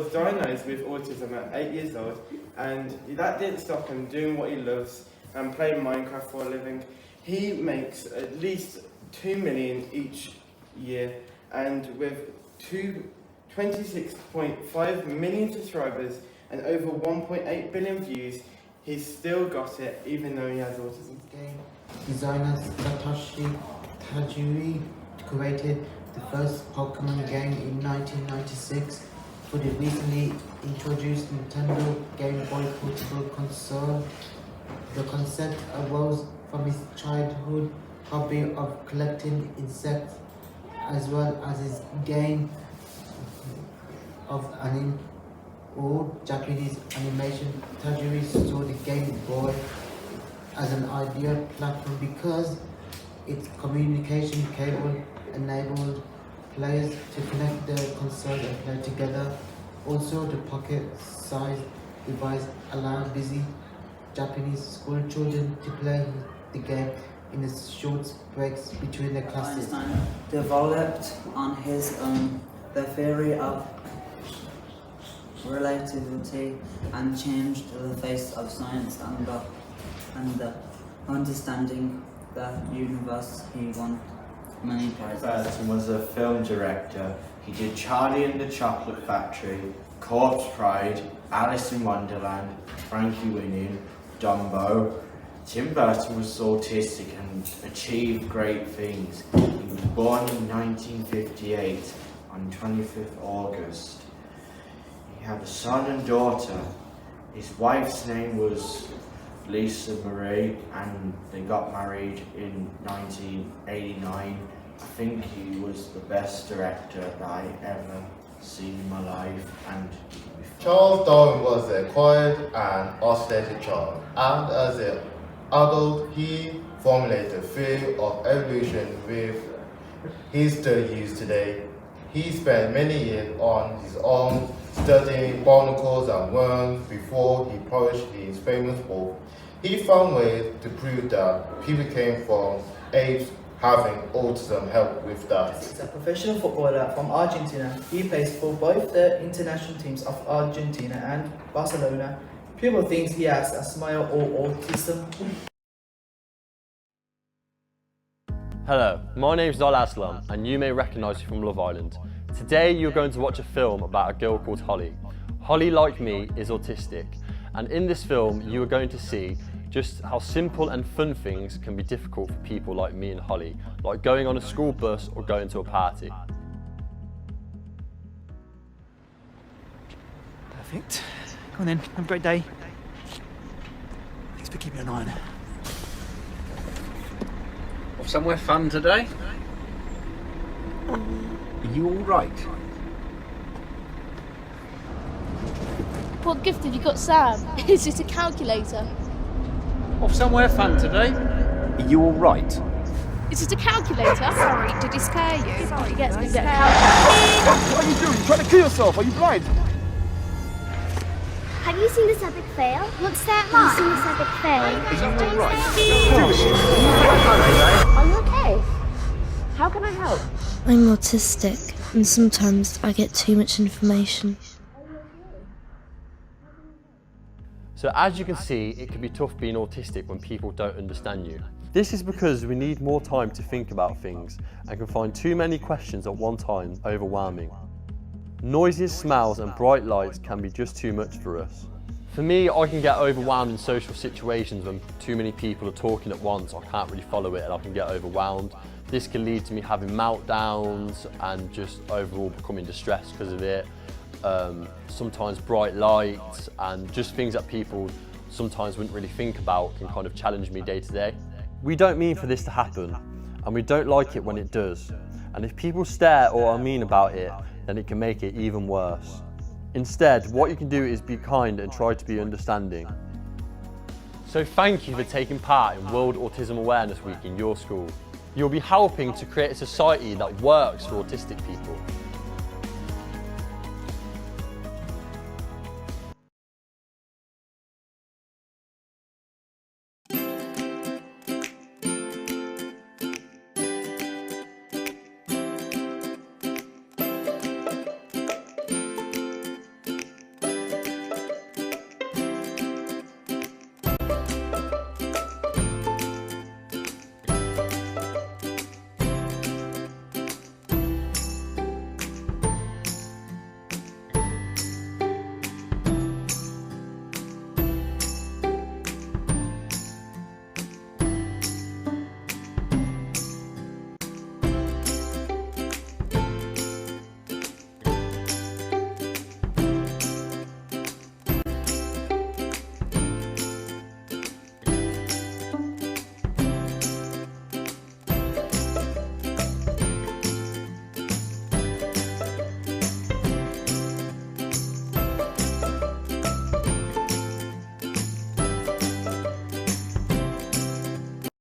was diagnosed with autism at 8 years old, and that didn't stop him doing what he loves and playing Minecraft for a living. He makes at least 2 million each year, and with 26.5 million subscribers and over 1.8 billion views, he's still got it even though he has autism. Game designer Satoshi Tajiri created the first Pokemon game in 1996 for the recently introduced Nintendo Game Boy Portable console. The concept arose from his childhood hobby of collecting insects, as well as his game of anime or Japanese animation. Tajiri saw the Game Boy as an ideal platform because its communication cable enabled players to connect their consoles and play together. Also, the pocket-sized device allowed busy Japanese school children to play the game in the short breaks between their classes. Einstein developed on his own the theory of relativity and changed the face of science and the understanding the universe. He won many prizes. Burton was a film director. He did Charlie and the Chocolate Factory, Corpse Bride, Alice in Wonderland, Frankie Winnie, Dumbo. Tim Burton was autistic and achieved great things. He was born in 1958 on 25th August. He had a son and daughter. His wife's name was Lisa Marie, and they got married in 1989. I think he was the best director that I ever seen in my life. And Charles Darwin was a quiet and isolated child, and as an adult he formulated a theory of evolution which he still uses today. He spent many years on his own studying barnacles and worms before he published his famous book. He found ways to prove that people came from apes having autism helped with that. He's a professional footballer from Argentina. He plays for both the international teams of Argentina and Barcelona. People think he has a smile or autism. Hello, my name is Zol Aslam, and you may recognise me from Love Island. Today you're going to watch a film about a girl called Holly. Holly, like me, is autistic, and in this film you are going to see just how simple and fun things can be difficult for people like me and Holly, like going on a school bus or going to a party. Perfect. Come on then, have a great day. Thanks for keeping an eye on it. Off somewhere fun today? Are you all right? What gift have you got, Sam? Is it a calculator? Off somewhere fun today? Are you all right? Is it a calculator? Sorry, did he scare you? Sorry, get a calculator. What are you doing? Trying to kill yourself? Are you blind? Have you seen this epic fail? What's that, Mom? Have you seen this epic fail? Is you all right? Are you okay? How can I help? I'm autistic, and sometimes I get too much information. So as you can see, it can be tough being autistic when people don't understand you. This is because we need more time to think about things and can find too many questions at one time overwhelming. Noises, smells and bright lights can be just too much for us. For me, I can get overwhelmed in social situations when too many people are talking at once. I can't really follow it and I can get overwhelmed. This can lead to me having meltdowns and just overall becoming distressed because of it. Sometimes bright lights and just things that people sometimes wouldn't really think about can kind of challenge me day to day. We don't mean for this to happen, and we don't like it when it does. And if people stare or are mean about it, then it can make it even worse. Instead, what you can do is be kind and try to be understanding. So thank you for taking part in World Autism Awareness Week in your school. You'll be helping to create a society that works for autistic people.